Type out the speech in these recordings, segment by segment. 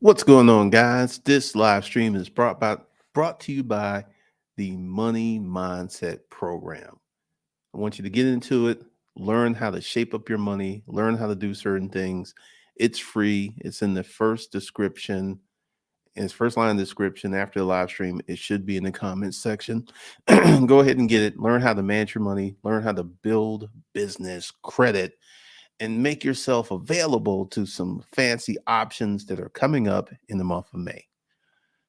What's going on, guys? This live stream is brought to you by the Money Mindset Program. I want you to get into it, learn how to shape up your money, learn how to do certain things. It's free. It's in the first description, in its first line description after the live stream. It should be in the comments section. Go ahead and get it. Learn how to manage your money, learn how to build business credit, and make yourself available to some fancy options that are coming up in the month of May.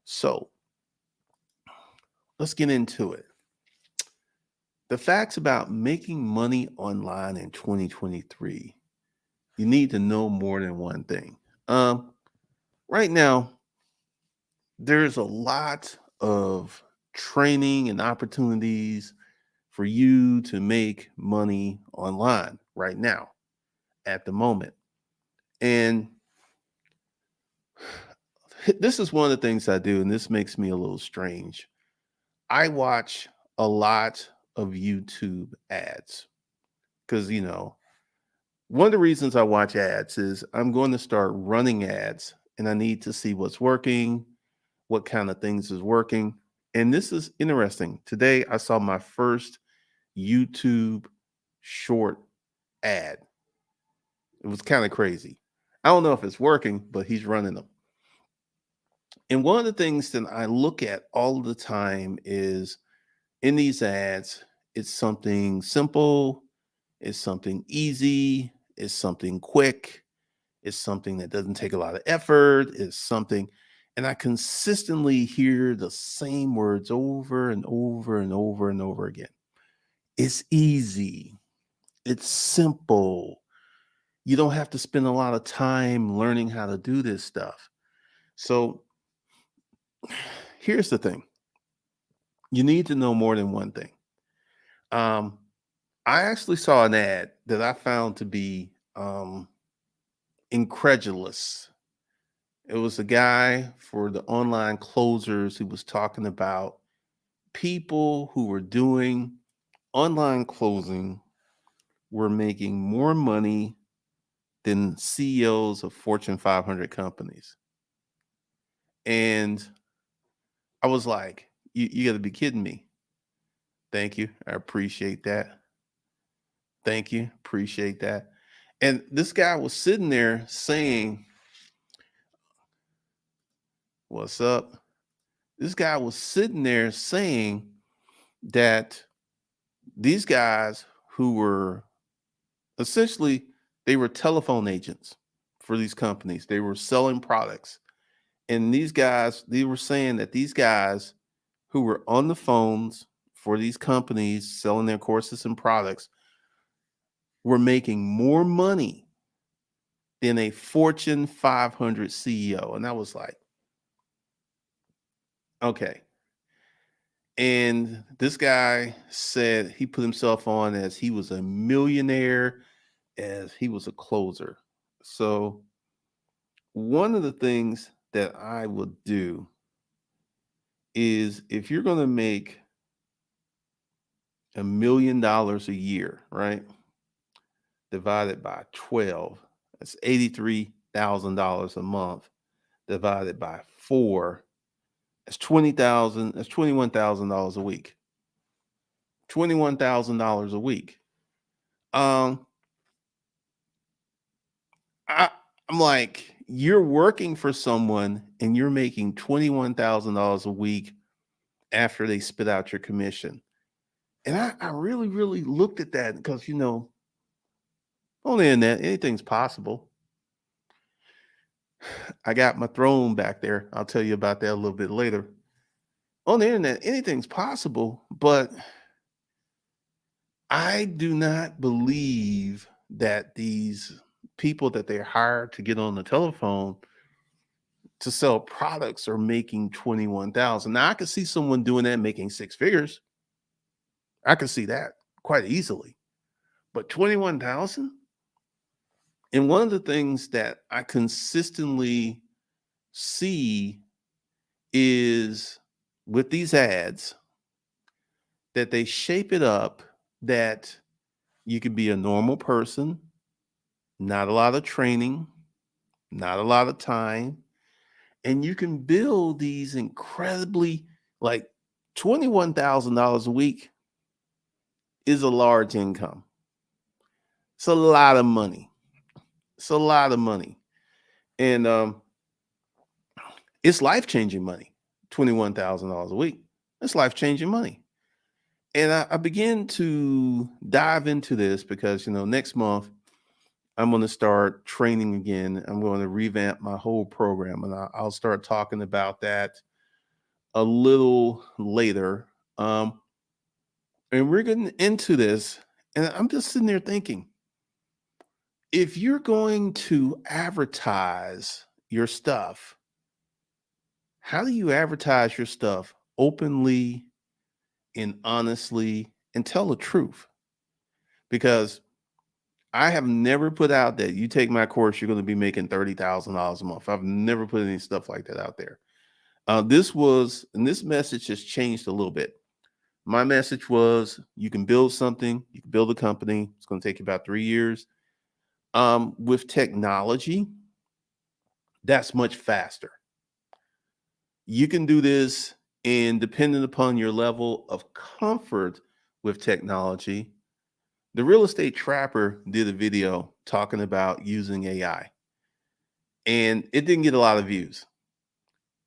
So let's get into it. The facts about making money online in 2023. You need to know more than one thing. Right now, there's a lot of training and opportunities for you to make money online right now at the moment. And this is one of the things I do, and this makes me a little strange. I watch a lot of YouTube ads because, one of the reasons I watch ads is I'm going to start running ads and I need to see what's working, what kind of things is working. And this is interesting. Today, I saw my first YouTube short ad. It was kind of crazy. I don't know if it's working, but he's running them. And one of the things that I look at all the time is in these ads, it's something simple, it's something easy, it's something quick, it's something that doesn't take a lot of effort, it's something, and I consistently hear the same words over and over and over and over again. It's easy, it's simple. You don't have to spend a lot of time learning how to do this stuff. So here's the thing, you need to know more than one thing. Um, I actually saw an ad that I found to be incredulous. It was a guy for the online closers who was talking about people who were doing online closing were making more money than CEOs of Fortune 500 companies. And I was like, you got to be kidding me. Thank you. I appreciate that. Thank you. Appreciate that. And this guy was sitting there saying, what's up? This guy was sitting there saying that these guys who were essentially they were telephone agents for these companies. They were selling products. And these guys, they were saying that these guys who were on the phones for these companies selling their courses and products were making more money than a Fortune 500 CEO. And I was like, okay. And this guy said he put himself on as he was a millionaire, as he was a closer. So, one of the things that I would do is if you're going to make $1 million a year, right? Divided by 12, that's $83,000 a month. Divided by 4, that's 20,000, that's $21,000 a week. $21,000 a week. Um, I, I'm like, you're working for someone and you're making $21,000 a week after they spit out your commission. And I really, really looked at that because, on the internet, anything's possible. I got my throne back there. I'll tell you about that a little bit later. On the internet, anything's possible, but I do not believe that these people that they hired to get on the telephone to sell products are making 21,000. Now I could see someone doing that making six figures. I could see that quite easily. But 21,000? And one of the things that I consistently see is with these ads that they shape it up that you could be a normal person, not a lot of training, not a lot of time, And you can build these incredibly, like, $21,000 a week is a large income. It's a lot of money. It's a lot of money. And it's life-changing money. $21,000 a week. It's life-changing money. And I began to dive into this because, next month I'm going to start training again. I'm going to revamp my whole program, and I'll start talking about that a little later. And we're getting into this, and I'm just sitting there thinking, if you're going to advertise your stuff, how do you advertise your stuff openly and honestly and tell the truth? Because I have never put out that you take my course, you're going to be making $30,000 a month. I've never put any stuff like that out there. This message has changed a little bit. My message was you can build something, you can build a company. It's going to take you about 3 years. With technology, that's much faster. You can do this, and depending upon your level of comfort with technology, the real estate trapper did a video talking about using AI, and it didn't get a lot of views.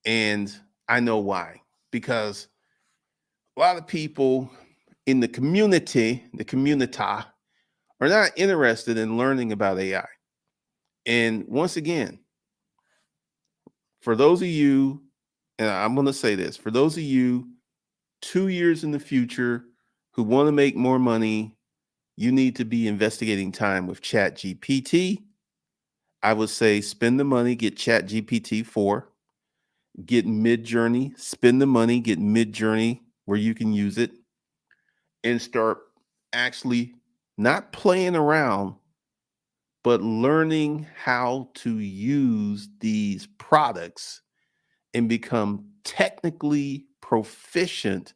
And I know why, because a lot of people in the community are not interested in learning about AI. And once again, for those of you, and I'm going to say this, for those of you 2 years in the future who want to make more money, you need to be investigating time with Chat GPT. I would say spend the money, get Chat GPT 4, get Mid Journey, spend the money, get Mid Journey where you can use it, and start actually not playing around, but learning how to use these products and become technically proficient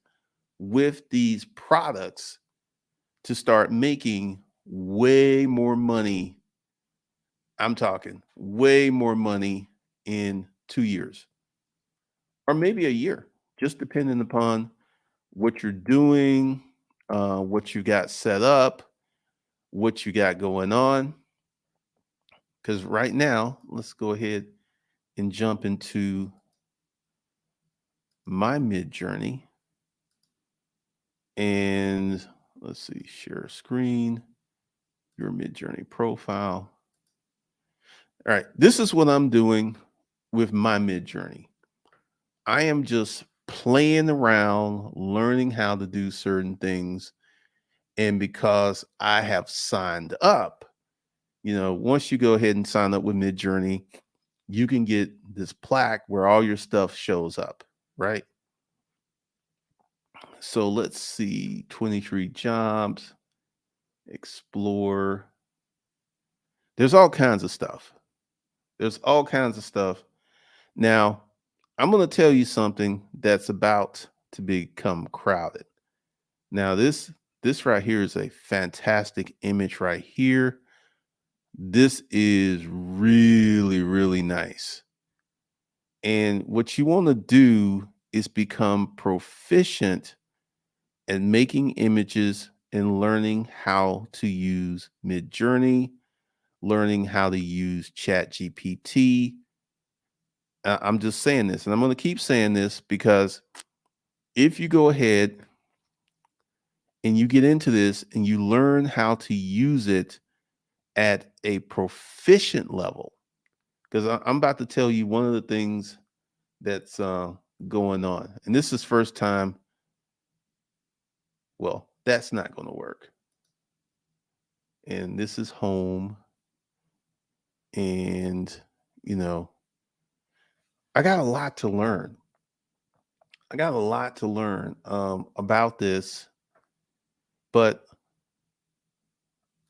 with these products to start making way more money. I'm talking way more money in 2 years or maybe a year, just depending upon what you're doing, what you got set up, what you got going on. Because right now, let's go ahead and jump into my Mid Journey. And let's see, share screen, your Mid Journey profile. All right, this is what I'm doing with my Mid Journey. I am just playing around, learning how to do certain things. And because I have signed up, once you go ahead and sign up with Mid Journey, you can get this plaque where all your stuff shows up, right? So let's see, 23 jobs, explore. There's all kinds of stuff. There's all kinds of stuff. Now, I'm going to tell you something that's about to become crowded. Now, this right here is a fantastic image right here. This is really, really nice. And what you want to do is become proficient at making images and learning how to use Midjourney, learning how to use Chat GPT. I'm just saying this, and I'm going to keep saying this because if you go ahead and you get into this and you learn how to use it at a proficient level, because I'm about to tell you one of the things that's going on, and this is first time. Well, that's not going to work. And this is home, and I got a lot to learn. I got a lot to learn about this, but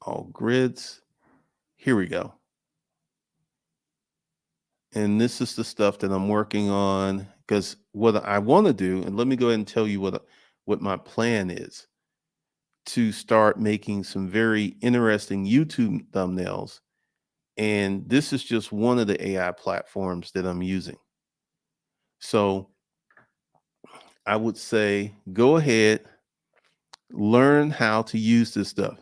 all grids. Here we go. And this is the stuff that I'm working on because what I want to do, and let me go ahead and tell you what my plan is to start making some very interesting YouTube thumbnails. And this is just one of the AI platforms that I'm using. So I would say go ahead, learn how to use this stuff.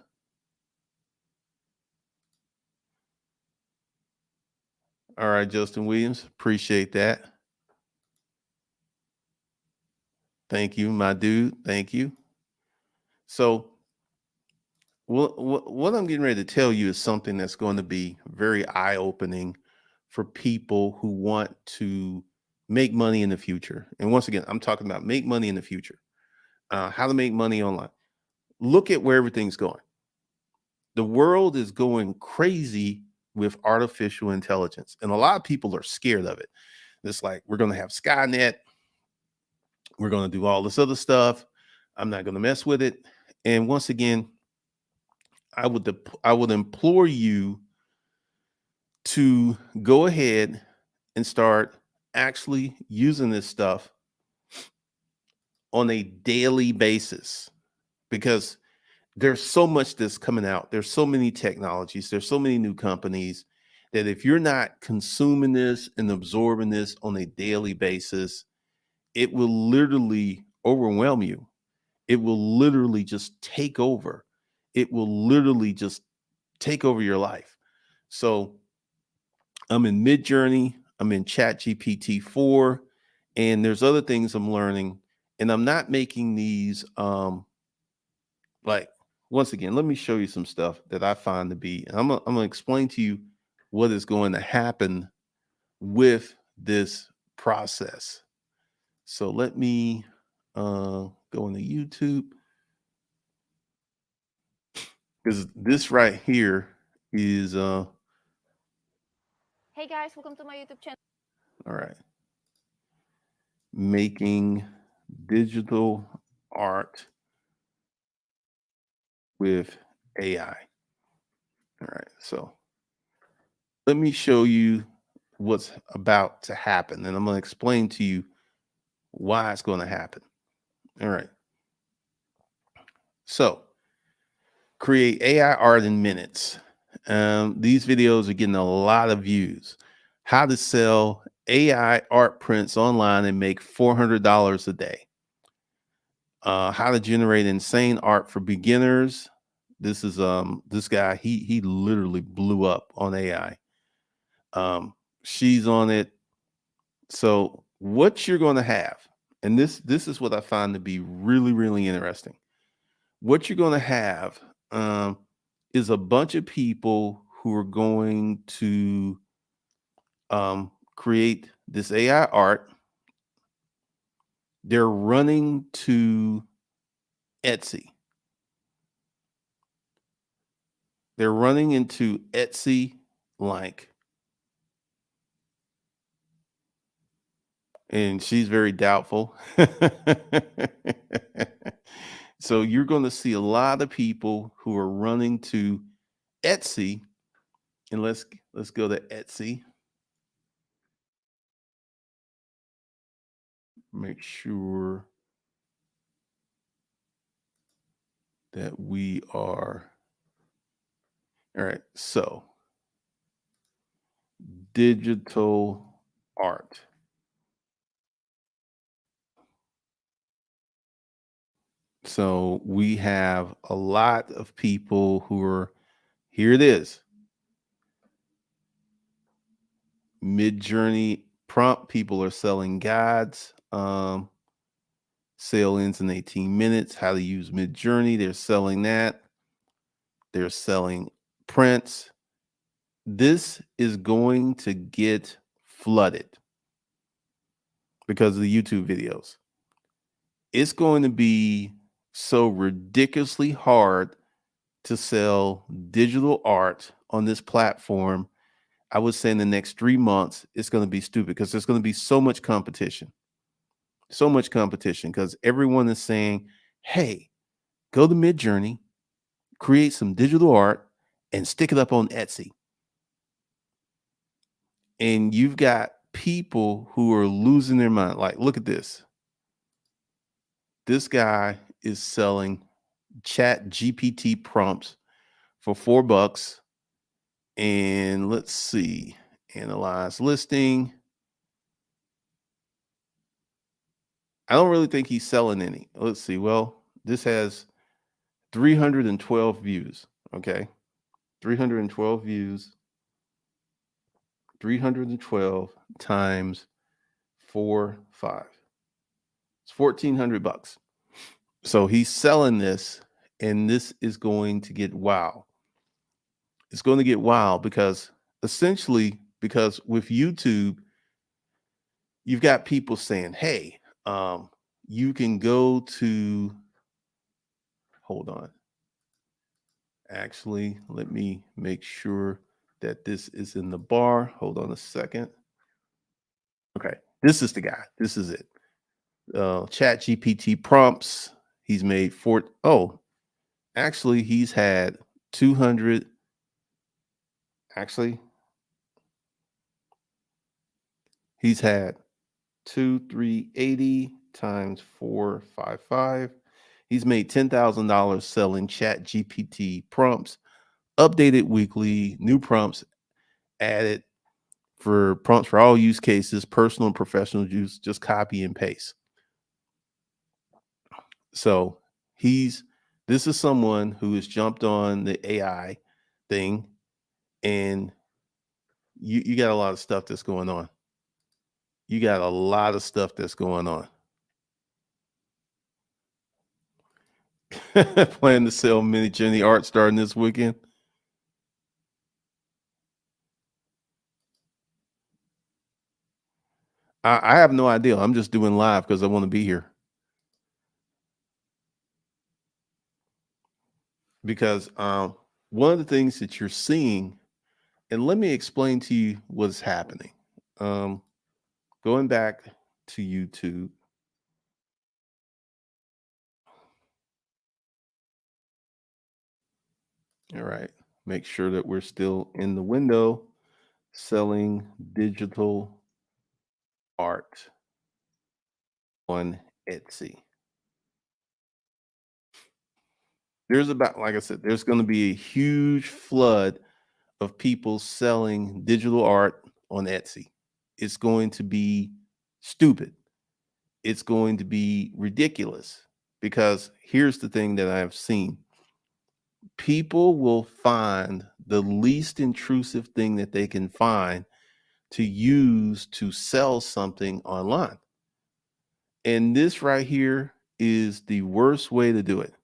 All right, Justin Williams, appreciate that. Thank you, my dude. Thank you. So what I'm getting ready to tell you is something that's going to be very eye-opening for people who want to make money in the future. And once again, I'm talking about make money in the future. How to make money online. Look at where everything's going. The world is going crazy with artificial intelligence, and a lot of people are scared of it. It's like we're going to have Skynet, we're going to do all this other stuff. I'm not going to mess with it. And once again, I would implore you to go ahead and start actually using this stuff on a daily basis, because there's so much that's coming out. There's so many technologies, there's so many new companies that if you're not consuming this and absorbing this on a daily basis, it will literally overwhelm you. It will literally just take over. It will literally just take over your life. So I'm in Midjourney, I'm in Chat GPT 4, and there's other things I'm learning. And I'm not making these like, once again, let me show you some stuff that I find to be, and I'm gonna explain to you what is going to happen with this process. So let me go into YouTube, because this right here is Hey guys, welcome to my YouTube channel. all right, making digital art with AI. All right, so let me show you what's about to happen, and I'm going to explain to you why it's going to happen. All right, so create AI art in minutes. These videos are getting a lot of views. How to sell AI art prints online and make $400 a day. How to generate insane art for beginners. This is this guy, he literally blew up on AI. She's on it. So what you're going to have, and this is what I find to be really, really interesting. What you're going to have is a bunch of people who are going to create this AI art. They're running to Etsy. They're running into Etsy like, and she's very doubtful. So you're going to see a lot of people who are running to Etsy, and let's go to Etsy. Make sure that we are all right. So digital art. So we have a lot of people who are, here it is, Mid-Journey prompt. People are selling guides. Sale ends in 18 minutes. How to use Mid-Journey. They're selling that. They're selling prints. This is going to get flooded because of the YouTube videos. It's going to be so ridiculously hard to sell digital art on this platform. I would say in the next 3 months, it's going to be stupid because there's going to be so much competition. So much competition because everyone is saying, hey, go to Midjourney, create some digital art, and stick it up on Etsy. And you've got people who are losing their mind. Like, look at this. This guy is selling Chat GPT prompts for $4. And let's see, analyze listing. I don't really think he's selling any. Let's see. Well, this has 312 views. Okay. 312 views. 312 times 4 5. It's $1,400. So he's selling this, and this is going to get wow. It's going to get wild because essentially, because with YouTube, you've got people saying, "Hey, you can go to." Hold on. Actually, let me make sure that this is in the bar. Hold on a second. Okay, this is the guy. This is it. Chat GPT prompts. He's made four. Oh, actually, he's had 200. Actually, he's had 2,380 times 455. He's made $10,000 selling Chat GPT prompts, updated weekly, new prompts added for prompts for all use cases, personal and professional use. Just copy and paste. So he's this is someone who has jumped on the AI thing, and you got a lot of stuff that's going on. You got a lot of stuff that's going on. Plan to sell mini Jenny art starting this weekend. I have no idea. I'm just doing live because I want to be here. Because one of the things that you're seeing, and let me explain to you what's happening. Um, Going back to YouTube. All right. Make sure that we're still in the window selling digital art on Etsy. There's about, like I said, there's going to be a huge flood of people selling digital art on Etsy. It's going to be stupid. It's going to be ridiculous because here's the thing that I've seen. People will find the least intrusive thing that they can find to use to sell something online. And this right here is the worst way to do it.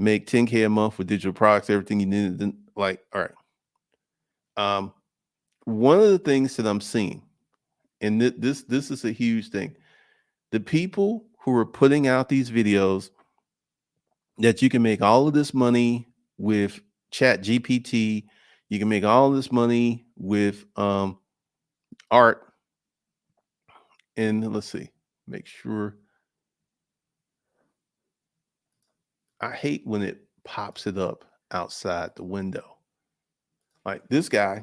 Make 10K a month with digital products, everything you need. Like, all right. Um, One of the things that I'm seeing, and this is a huge thing. The people who are putting out these videos that you can make all of this money with Chat GPT, you can make all of this money with art. And let's see, make sure. I hate when it pops it up outside the window. Like this guy's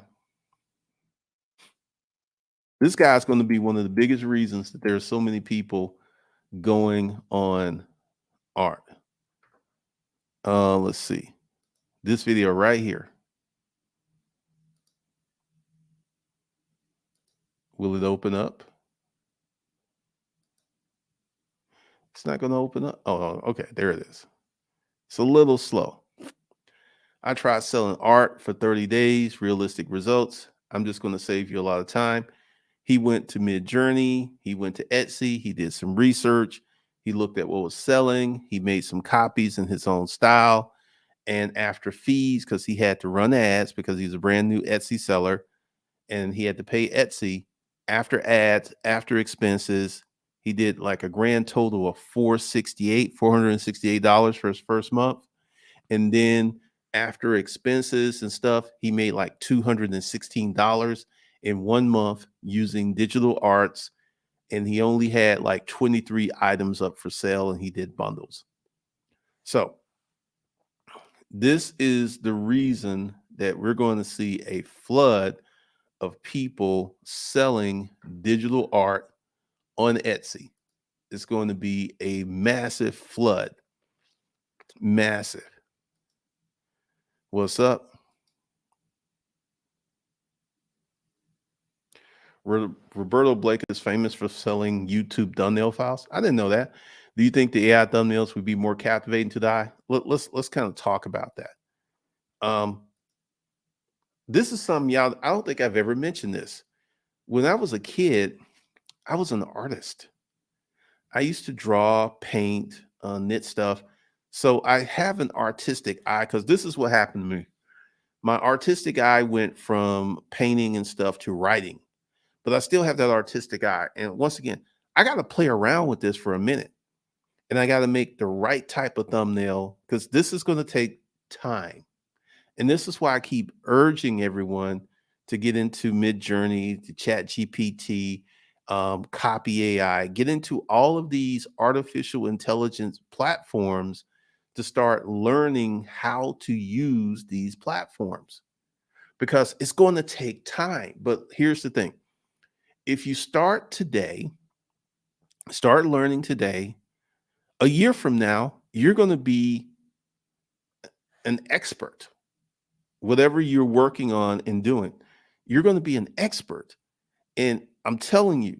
going to be one of the biggest reasons that there's so many people going on art. Let's see. This video right here. Will it open up? It's not going to open up. Oh, okay. There it is. It's a little slow. I tried selling art for 30 days, realistic results. I'm just going to save you a lot of time. He went to Midjourney, he went to Etsy, he did some research, he looked at what was selling, he made some copies in his own style. And after fees, because he had to run ads because he's a brand new Etsy seller and he had to pay Etsy after ads, after expenses, he did like a grand total of $468 for his first month. And then after expenses and stuff, he made like $216 in 1 month using digital arts. And he only had like 23 items up for sale and he did bundles. So, this is the reason that we're going to see a flood of people selling digital art on Etsy. It's going to be a massive flood. Massive. What's up? Roberto Blake is famous for selling YouTube thumbnail files. I didn't know that. Do you think the AI thumbnails would be more captivating to the eye? Let's kind of talk about that. Um, this is something y'all. I don't think I've ever mentioned this. When I was a kid, I was an artist. I used to draw, paint, knit stuff. So I have an artistic eye because this is what happened to me. My artistic eye went from painting and stuff to writing, but I still have that artistic eye. And once again, I got to play around with this for a minute and I got to make the right type of thumbnail because this is going to take time. And this is why I keep urging everyone to get into Midjourney, to Chat GPT, Copy AI, get into all of these artificial intelligence platforms to start learning how to use these platforms because it's going to take time. But here's the thing, if you start today, start learning today, a year from now, you're going to be an expert. Whatever you're working on and doing, you're going to be an expert. And I'm telling you,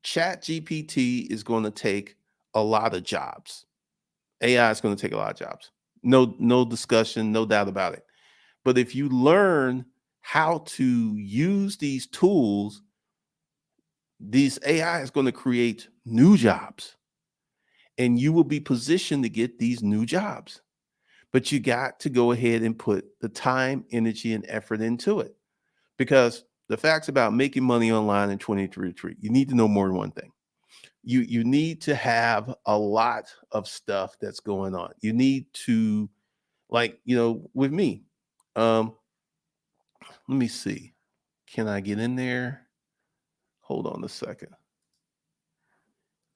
Chat GPT is going to take a lot of jobs. AI is going to take a lot of jobs. No discussion, no doubt about it. But if you learn how to use these tools, these AI is going to create new jobs and you will be positioned to get these new jobs. But you got to go ahead and put the time, energy, and effort into it. Because the facts about making money online in 2023, you need to know more than one thing. You need to have a lot of stuff that's going on. You need to, like, with me, um, let me see. Can I get in there? Hold on a second.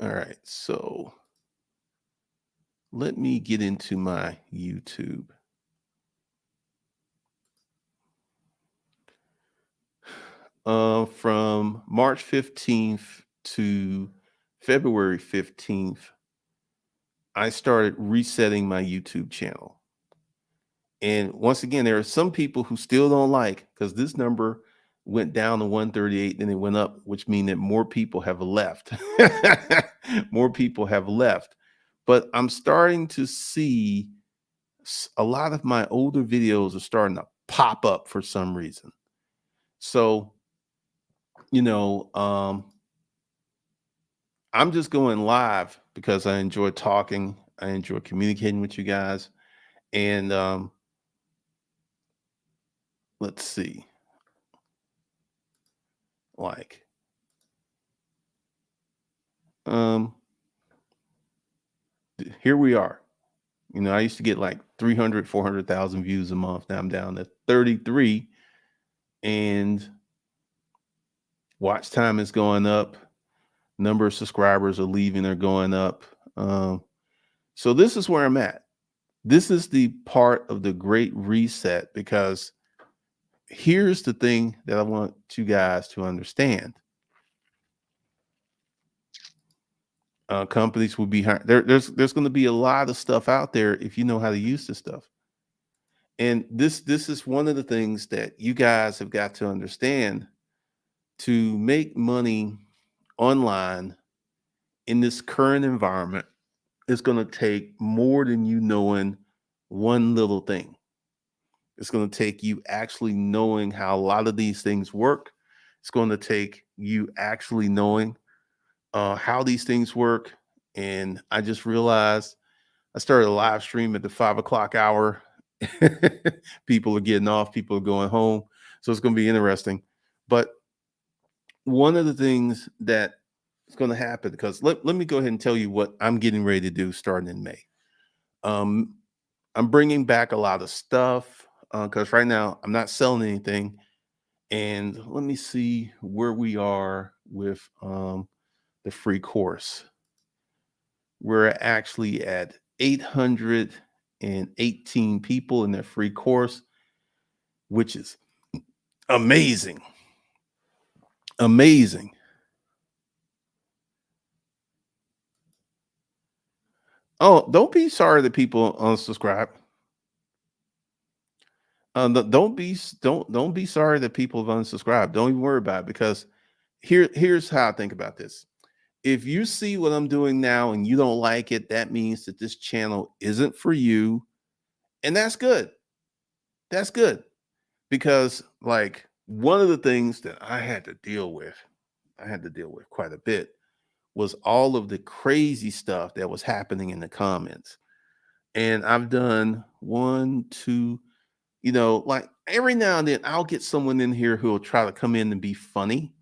All right. So let me get into my YouTube. From March 15th to February 15th, I started resetting my YouTube channel. And once again, there are some people who still don't like because this number went down to 138, then it went up, which means that more people have left. More people have left. But I'm starting to see a lot of my older videos are starting to pop up for some reason. So, you know, um, I'm just going live because I enjoy talking. I enjoy communicating with you guys. And let's see, like, um, here we are. I used to get like 300, 400,000 views a month. Now I'm down to 33 and watch time is going up. Number of subscribers are leaving, they're going up. So this is where I'm at. This is the part of the great reset because here's the thing that I want you guys to understand. Companies will be there's going to be a lot of stuff out there if you know how to use this stuff. And this is one of the things that you guys have got to understand. To make money online in this current environment is going to take more than you knowing one little thing. It's going to take you actually knowing how a lot of these things work. It's going to take you actually knowing how these things work. And I just realized I started a live stream at the 5 o'clock hour. People are getting off, people are going home. So it's going to be interesting. But one of the things that is going to happen, because let me go ahead and tell you what I'm getting ready to do starting in May. Um, I'm bringing back a lot of stuff because right now I'm not selling anything. And let me see where we are with the free course. We're actually at 818 people in their free course, which is amazing. Amazing. Oh, don't be sorry that people unsubscribe. Don't be sorry that people have unsubscribed. Don't even worry about it because here's how I think about this. If you see what I'm doing now and you don't like it, that means that this channel isn't for you. And that's good. That's good. Because like one of the things that I had to deal with quite a bit was all of the crazy stuff that was happening in the comments. And I've done one, two, like every now and then I'll get someone in here who will try to come in and be funny,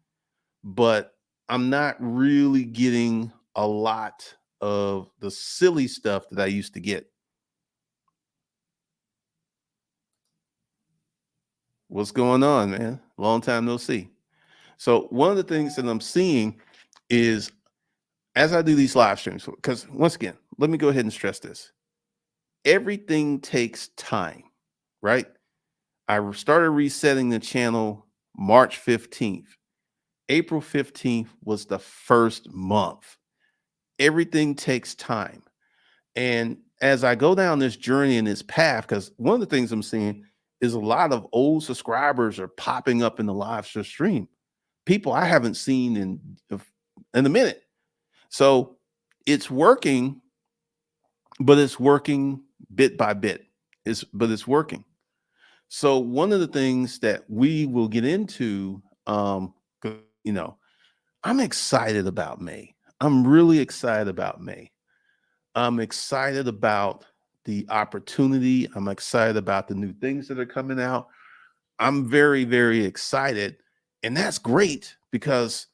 but I'm not really getting a lot of the silly stuff that I used to get. What's going on, man? Long time no see. So, one of the things that I'm seeing is as I do these live streams, because once again, let me go ahead and stress this, everything takes time, right? Started resetting the channel March 15th. April 15th was the first month. Everything takes time. And as I go down this journey and this path, because one of the things I'm seeing is a lot of old subscribers are popping up in the live stream. People I haven't seen in a minute. So it's working, but it's working bit by bit. It's working. So one of the things that we will get into, 'cause, I'm excited about May. I'm really excited about May. I'm excited about the opportunity. I'm excited about the new things that are coming out. I'm very, very excited. And that's great because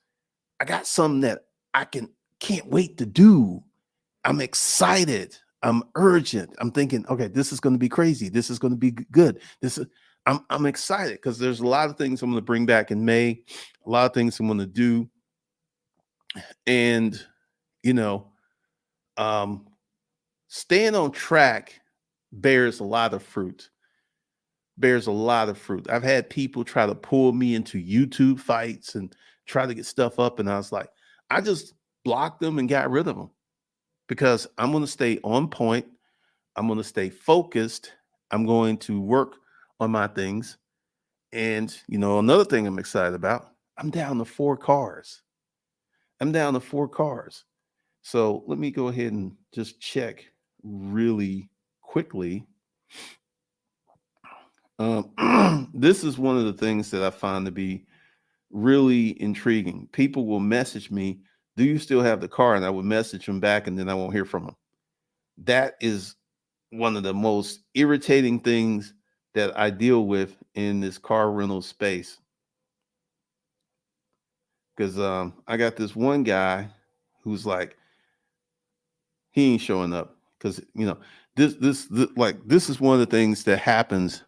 I got something that I can't wait to do. I'm excited. I'm urgent. I'm thinking, okay, this is going to be crazy. This is going to be good. I'm excited because there's a lot of things I'm going to bring back in May, a lot of things I'm going to do. And, you know, um, staying on track bears a lot of fruit. Bears a lot of fruit. I've had people try to pull me into YouTube fights and try to get stuff up. And I was like, I just blocked them and got rid of them because I'm going to stay on point. I'm going to stay focused. I'm going to work on my things. And, another thing I'm excited about, I'm down to 4 cars. I'm down to 4 cars. So let me go ahead and just check really quickly. This is one of the things that I find to be really intriguing. People will message me, "Do you still have the car?" And I would message them back, and then I won't hear from them. That is one of the most irritating things that I deal with in this car rental space. Because I got this one guy who's like, he ain't showing up because this is one of the things that happens.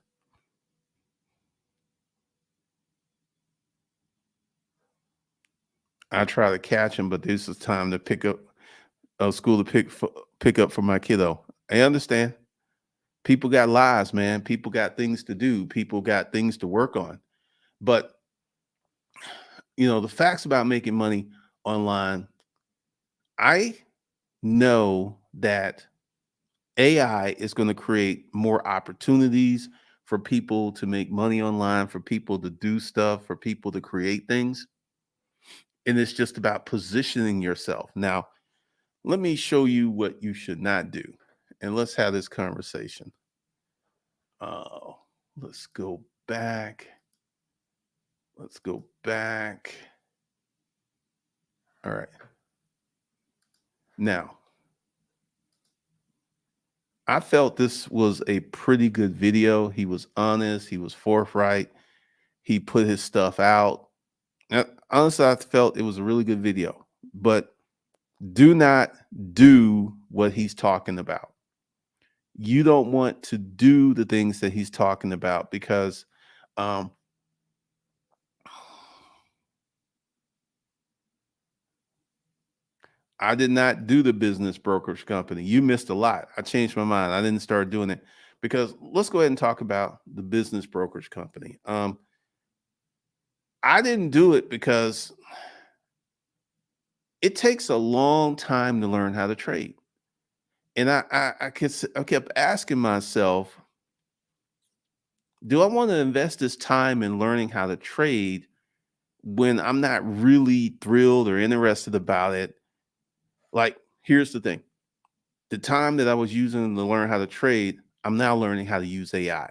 I try to catch him, but this is time to pick up school to pick up for my kiddo. I understand. People got lives, man. People got things to do. People got things to work on. But the facts about making money online, I know that AI is going to create more opportunities for people to make money online, for people to do stuff, for people to create things. And it's just about positioning yourself. Now, let me show you what you should not do. And let's have this conversation. Uh, let's go back. Let's go back. All right. Now, I felt this was a pretty good video. He was honest, he was forthright, he put his stuff out. Honestly, I felt it was a really good video, but do not do what he's talking about. You don't want to do the things that he's talking about because um, I did not do the business brokerage company. You missed a lot. I changed my mind. I didn't start doing it because let's go ahead and talk about the business brokerage company. I didn't do it because it takes a long time to learn how to trade. And I kept asking myself, do I want to invest this time in learning how to trade when I'm not really thrilled or interested about it, like here's the thing. The time that I was using to learn how to trade, I'm now learning how to use AI.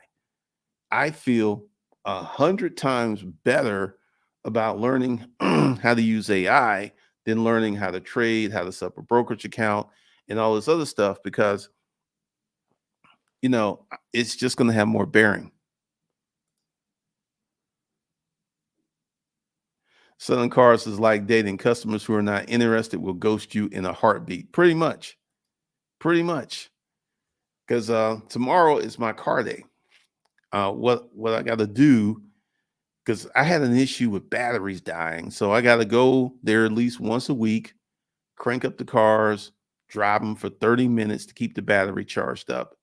I feel 100 times better about learning how to use AI than learning how to trade, how to set up a brokerage account, and all this other stuff because it's just going to have more bearing. Selling cars is like dating. Customers who are not interested will ghost you in a heartbeat. Pretty much. Pretty much. Because tomorrow is my car day. What I got to do, because I had an issue with batteries dying. So I got to go there at least once a week, crank up the cars, drive them for 30 minutes to keep the battery charged up,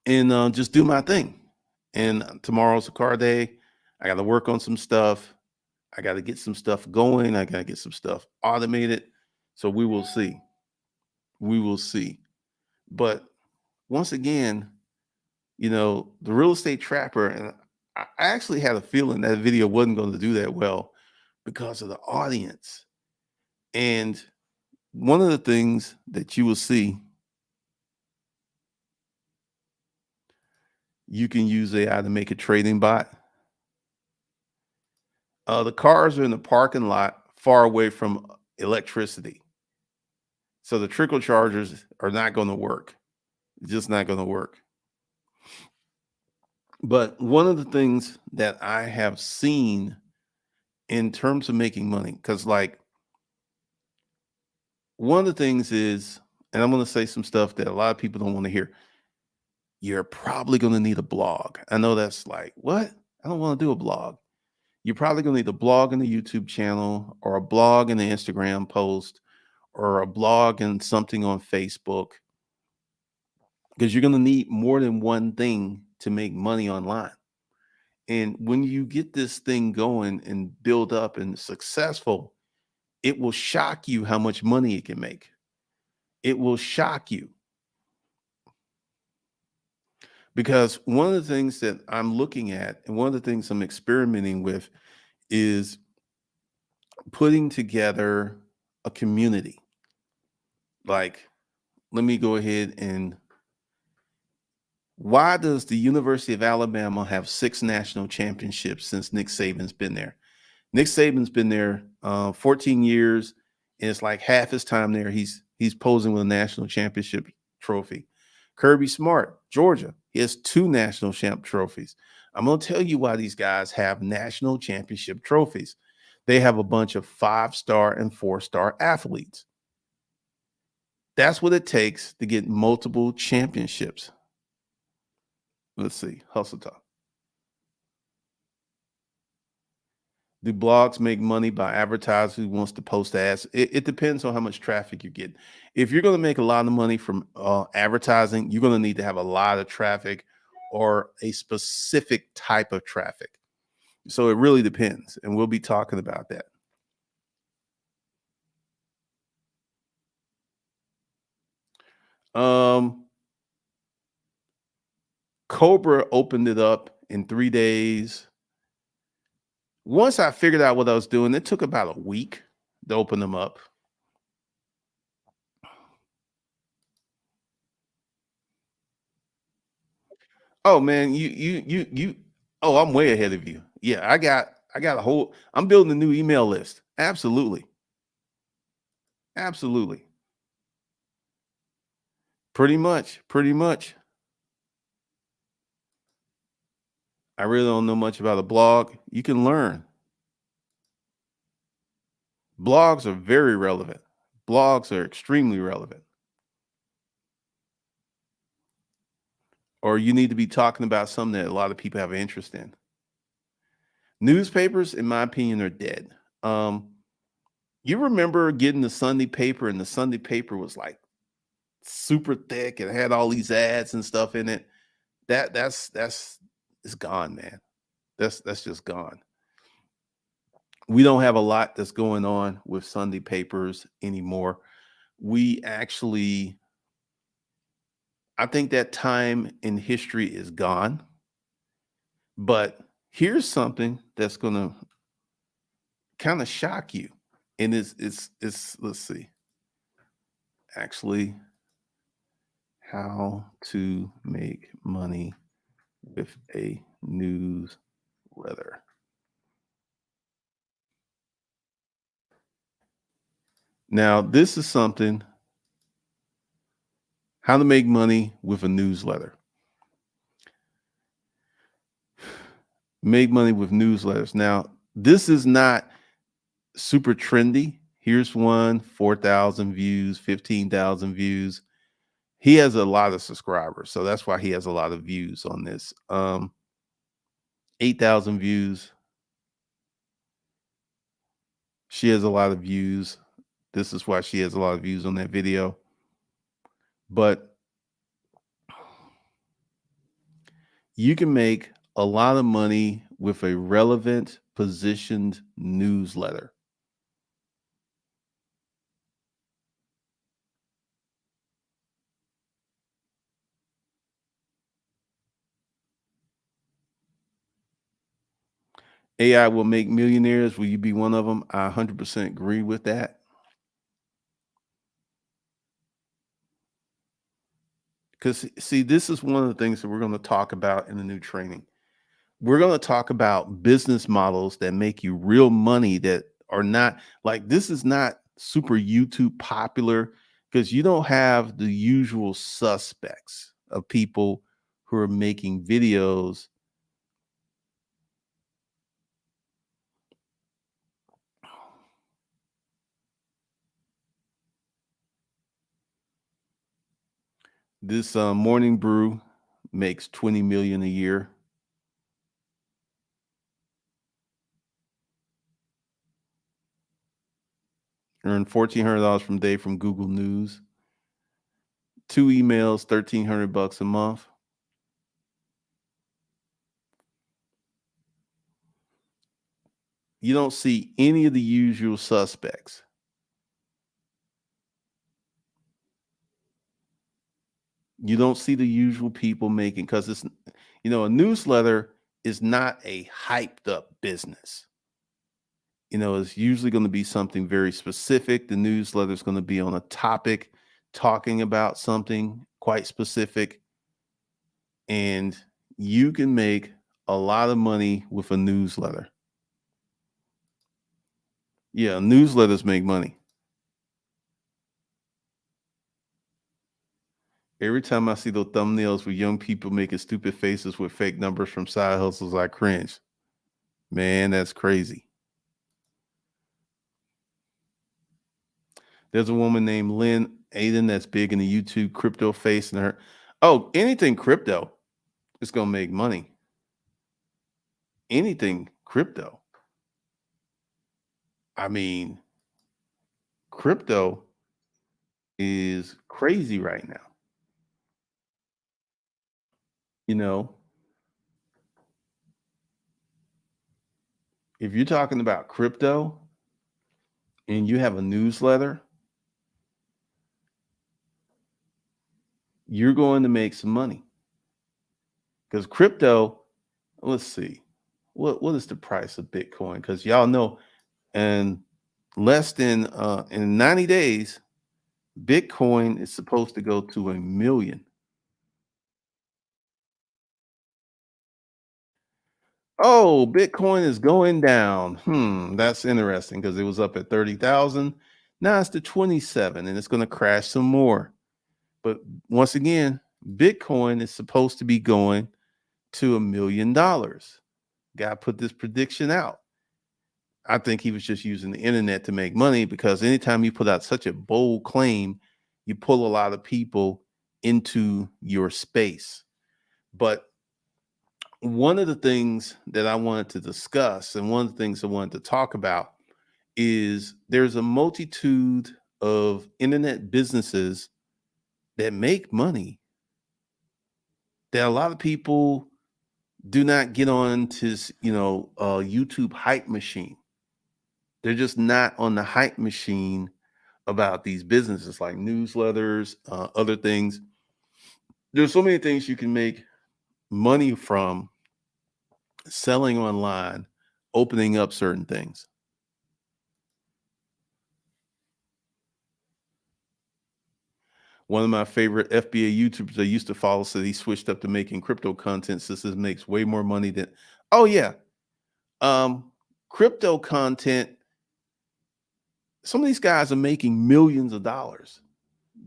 and just do my thing. And tomorrow's a car day. I got to work on some stuff. I got to get some stuff going. I got to get some stuff automated. So we will see. We will see. But once again, the real estate trapper, and I actually had a feeling that video wasn't going to do that well because of the audience. And one of the things that you will see, you can use AI to make a trading bot. The cars are in the parking lot far away from electricity. So the trickle chargers are not going to work. It's just not going to work. But one of the things that I have seen in terms of making money, because like one of the things is, and I'm going to say some stuff that a lot of people don't want to hear. You're probably going to need a blog. I know that's like, what? I don't want to do a blog. You're probably going to need a blog and a YouTube channel, or a blog and an Instagram post, or a blog and something on Facebook, because you're going to need more than one thing to make money online. And when you get this thing going and build up and successful, it will shock you how much money it can make. It will shock you. Because one of the things that I'm looking at, and one of the things I'm experimenting with, is putting together a community. Like, let me go ahead and, why does the University of Alabama have 6 national championships since Nick Saban's been there? Nick Saban's been there 14 years, and it's like half his time there. He's posing with a national championship trophy. Kirby Smart, Georgia, he has 2 national champ trophies. I'm going to tell you why these guys have national championship trophies. They have a bunch of 5-star and 4-star athletes. That's what it takes to get multiple championships. Let's see, Hustle Talk. Do blogs make money by advertisers who wants to post ads? It depends on how much traffic you get. If you're going to make a lot of money from advertising, you're going to need to have a lot of traffic or a specific type of traffic. So it really depends, and we'll be talking about that. Cobra opened it up in 3 days. Once I figured out what I was doing, it took about a week to open them up. Oh man, you. Oh, I'm way ahead of you. Yeah, I got a whole. I'm building a new email list. Absolutely, absolutely. Pretty much, pretty much. I really don't know much about a blog. You can learn. Blogs are very relevant. Blogs are extremely relevant. Or you need to be talking about something that a lot of people have an interest in. Newspapers, in my opinion, are dead. Um, you remember getting the Sunday paper, and the Sunday paper was like super thick and had all these ads and stuff in it. That's it's gone, man. That's just gone. We don't have a lot that's going on with Sunday papers anymore. We actually, I think that time in history is gone. But here's something that's going to kind of shock you. And it's let's see, actually, how to make money with a newsletter. Now, this is something, how to make money with a newsletter. Make money with newsletters. Now, this is not super trendy. Here's one, 4,000 views, 15,000 views. He has a lot of subscribers, so that's why he has a lot of views on this. 8,000 views. She has a lot of views. This is why she has a lot of views on that video. But you can make a lot of money with a relevant positioned newsletter. AI will make millionaires. Will you be one of them? I 100% agree with that. Because, see, this is one of the things that we're going to talk about in the new training. We're going to talk about business models that make you real money, that are not like, this is not super YouTube popular, because you don't have the usual suspects of people who are making videos. This morning brew makes 20 million a year. Earn $1,400 from day from Google News. 2 emails, $1,300 a month. You don't see any of the usual suspects. You don't see the usual people making, because it's, a newsletter is not a hyped up business. It's usually going to be something very specific. The newsletter is going to be on a topic, talking about something quite specific. And you can make a lot of money with a newsletter. Yeah, newsletters make money. Every time I see those thumbnails with young people making stupid faces with fake numbers from side hustles, I cringe. Man, that's crazy. There's a woman named Lynn Aiden that's big in the YouTube crypto face, and her, oh, anything crypto is going to make money. Anything crypto. I mean, crypto is crazy right now. You know, if you're talking about crypto and you have a newsletter, you're going to make some money. Because crypto, let's see, what is the price of Bitcoin? Because y'all know, and less than in 90 days, Bitcoin is supposed to go to 1 million. Oh, Bitcoin is going down. That's interesting, because it was up at 30,000. Now it's to 27, and it's going to crash some more. But once again, Bitcoin is supposed to be going to $1 million. Guy put this prediction out. I think he was just using the internet to make money, because anytime you put out such a bold claim, you pull a lot of people into your space. But one of the things that I wanted to discuss, and one of the things I wanted to talk about, is there's a multitude of internet businesses that make money that a lot of people do not get on to, YouTube hype machine. They're just not on the hype machine about these businesses like newsletters, other things. There's so many things you can make money from selling online, opening up certain things. One of my favorite FBA YouTubers I used to follow said he switched up to making crypto content since it makes way more money than. Oh yeah, um, crypto content. Some of these guys are making millions of dollars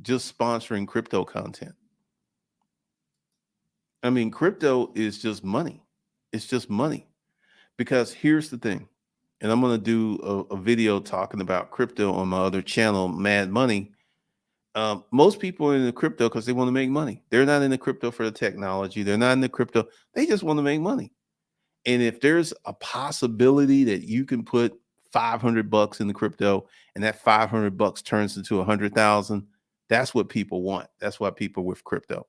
just sponsoring crypto content. I mean, crypto is just money. It's just money. Because here's the thing, and I'm going to do a video talking about crypto on my other channel, Mad Money. Most people are in the crypto because they want to make money. They're not in the crypto for the technology. They're not in the crypto. They just want to make money. And if there's a possibility that you can put 500 bucks in the crypto and that 500 bucks turns into 100,000, that's what people want. That's why people with crypto.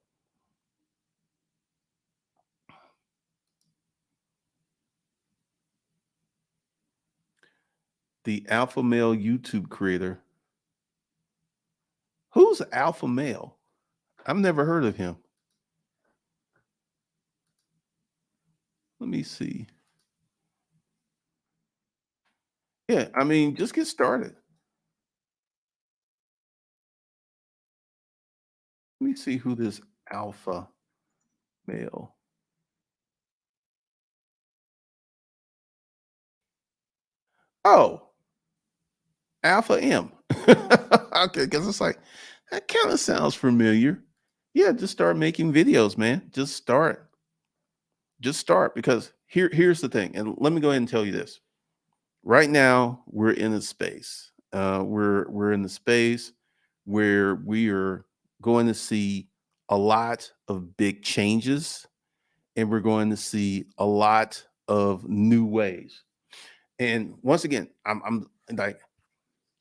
The alpha male YouTube creator. Who's alpha male? I've never heard of him. Let me see. Yeah, I mean, just get started. Let me see who this alpha male. Oh, Alpha M. Okay, because it's like that kind of sounds familiar. Yeah, just start making videos, man. Just start. Just start because here's the thing, and let me go ahead and tell you this. Right now, we're in a space. We're in the space where we are going to see a lot of big changes, and we're going to see a lot of new ways. And once again, I'm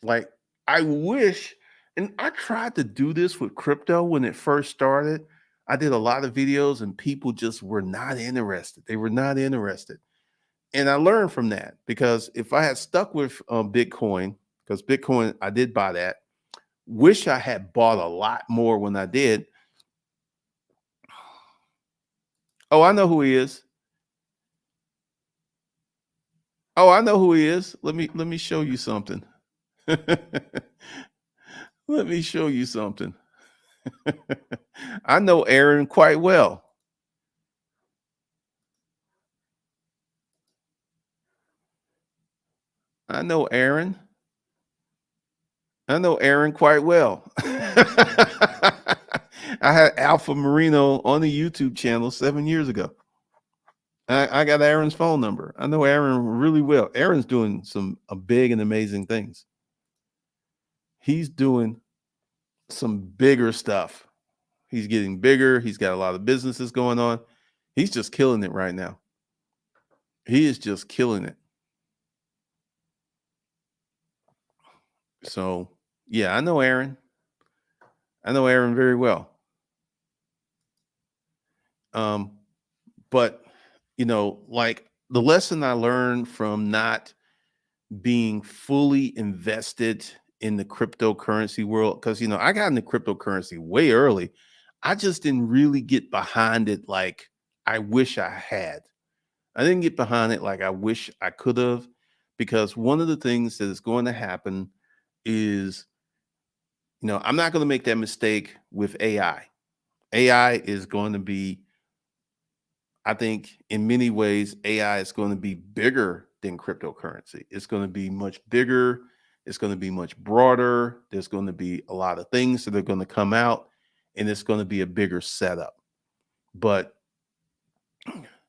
like I wish, and I tried to do this with crypto when it first started. I did a lot of videos, and people just were not interested. They were not interested, and I learned from that because if I had stuck with Bitcoin, because Bitcoin, I did buy that. Wish I had bought a lot more when I did. Oh, I know who he is. Oh, I know who he is. Let me show you something. Let me show you something. I know Aaron quite well. I know Aaron. I know Aaron quite well. I had Alpha Marino on the YouTube channel 7 years ago. I got Aaron's phone number. I know Aaron really well. Aaron's doing some big and amazing things. He's doing some bigger stuff. He's getting bigger. He's got a lot of businesses going on. He's just killing it right now. He is just killing it. So, yeah, I know Aaron. I know Aaron very well. Um, but like the lesson I learned from not being fully invested in the cryptocurrency world, because I got into cryptocurrency way early. I just didn't really get behind it like I wish I had. I didn't get behind it like I wish I could have, because one of the things that is going to happen is, I'm not going to make that mistake with AI. AI is going to be, I think, in many ways, AI is going to be bigger than cryptocurrency. It's going to be much bigger. It's going to be much broader. There's going to be a lot of things that are going to come out, and it's going to be a bigger setup. But,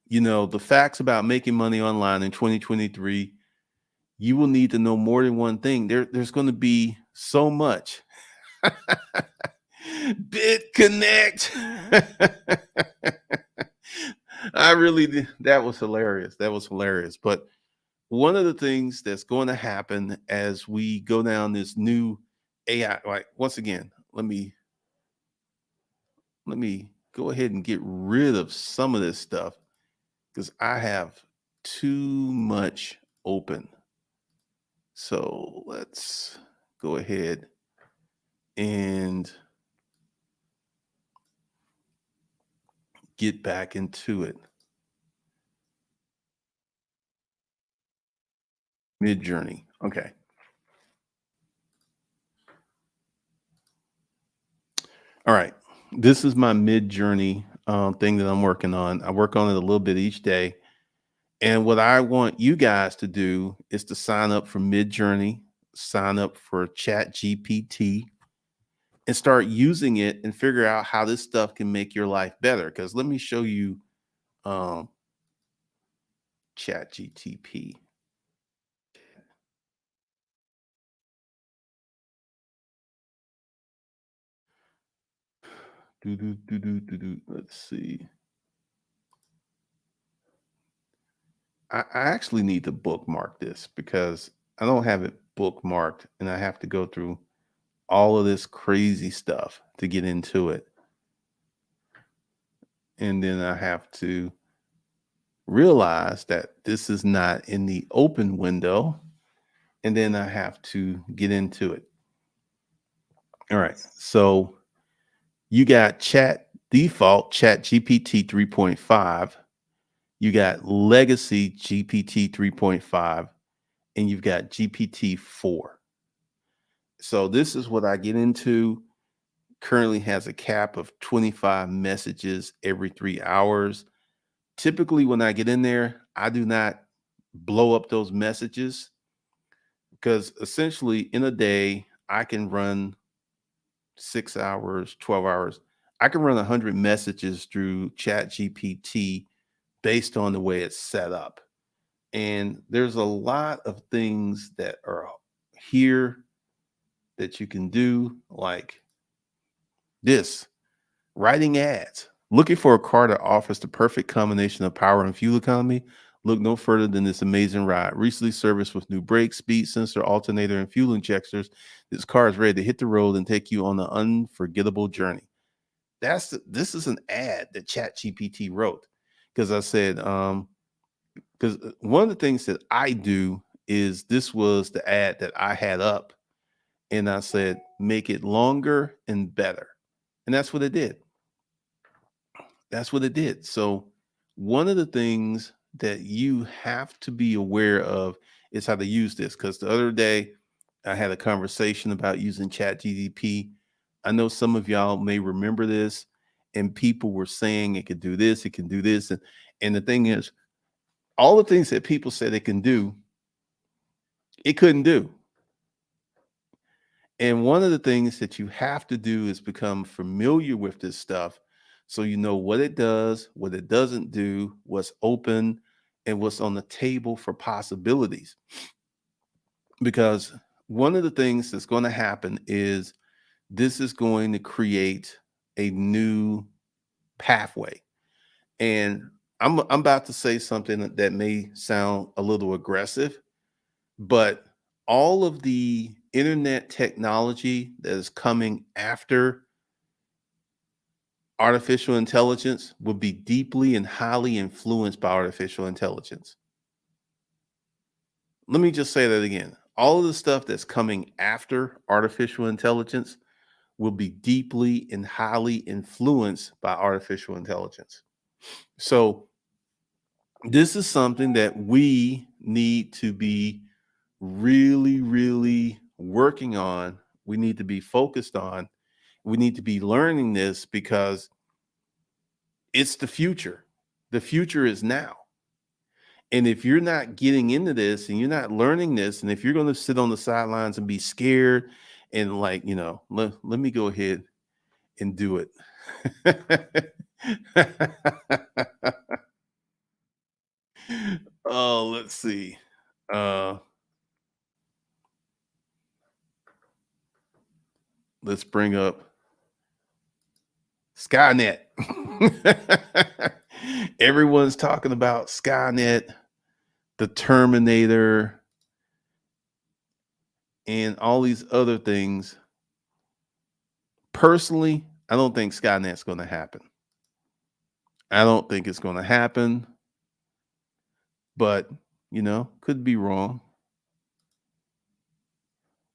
the facts about making money online in 2023, you will need to know more than one thing. There's going to be so much. BitConnect. I really did. That was hilarious. That was hilarious. But one of the things that's going to happen as we go down this new AI, like once again, let me go ahead and get rid of some of this stuff because I have too much open. So let's go ahead and get back into it. Mid journey. Okay. This is my mid journey thing that I'm working on. I work on it a little bit each day. And what I want you guys to do is to sign up for mid journey, sign up for Chat GPT, and start using it and figure out how this stuff can make your life better. Because let me show you um, Chat GTP. Let's see. I actually need to bookmark this because I don't have it bookmarked and I have to go through all of this crazy stuff to get into it. And then I have to realize that this is not in the open window. And then I have to get into it. All right. So you got chat default chat GPT 3.5. You got legacy GPT 3.5 and you've got GPT 4. So this is what I get into. Currently has a cap of 25 messages every 3 hours. Typically, when I get in there, I do not blow up those messages because essentially in a day, I can run 6 hours, 12 hours. I can run 100 messages through Chat GPT based on the way it's set up. And there's a lot of things that are here that you can do, like this writing ads. Looking for a car that offers the perfect combination of power and fuel economy? Look no further than this amazing ride. Recently serviced with new brakes, speed sensor, alternator, and fuel injectors, this car is ready to hit the road and take you on an unforgettable journey. This is an ad that ChatGPT wrote because I said because one of the things that I do is this was the ad that I had up, and I said make it longer and better, and that's what it did. That's what it did. So, one of the things that you have to be aware of is how to use this. Because the other day, I had a conversation about using Chat GDP. I know some of y'all may remember this, and people were saying it could do this, it can do this. And the thing is, all the things that people said it can do, it couldn't do. And one of the things that you have to do is become familiar with this stuff so you know what it does, what it doesn't do, what's open, and what's on the table for possibilities. Because one of the things that's going to happen is this is going to create a new pathway. And I'm about to say something that may sound a little aggressive, but all of the internet technology that is coming after artificial intelligence will be deeply and highly influenced by artificial intelligence. Let me just say that again. All of the stuff that's coming after artificial intelligence will be deeply and highly influenced by artificial intelligence. So, this is something that we need to be really, really working on. We need to be focused on. We need to be learning this because it's the future. The future is now. And if you're not getting into this and you're not learning this, and if you're going to sit on the sidelines and be scared and like, let me go ahead and do it. Oh, let's see. Uh, let's bring up Skynet. Everyone's talking about Skynet, the Terminator, and all these other things. Personally, I don't think Skynet's going to happen. I don't think it's going to happen, but could be wrong.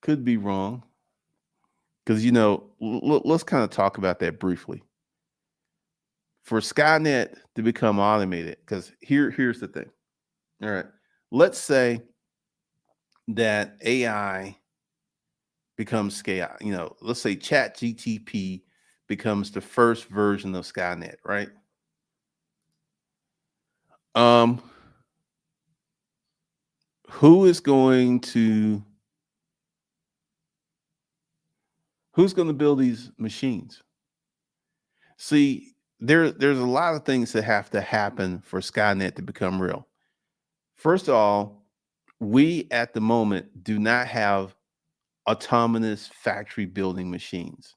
Could be wrong because let's kind of talk about that briefly. For Skynet to become automated, because here's the thing. All right, let's say that AI becomes scale. Let's say Chat GTP becomes the first version of Skynet, right? Um, who is going to who's going to build these machines? See, there's a lot of things that have to happen for Skynet to become real. First of all, we at the moment do not have autonomous factory building machines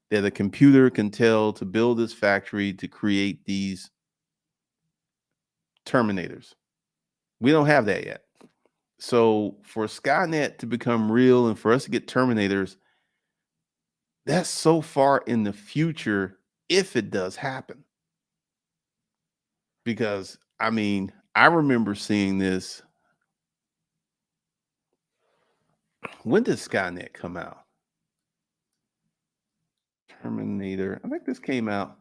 that a computer can tell to build this factory to create these terminators. We don't have that yet. So for Skynet to become real and for us to get terminators, that's so far in the future if it does happen. Because I mean, I remember seeing this. When did Skynet come out? Terminator. I think this came out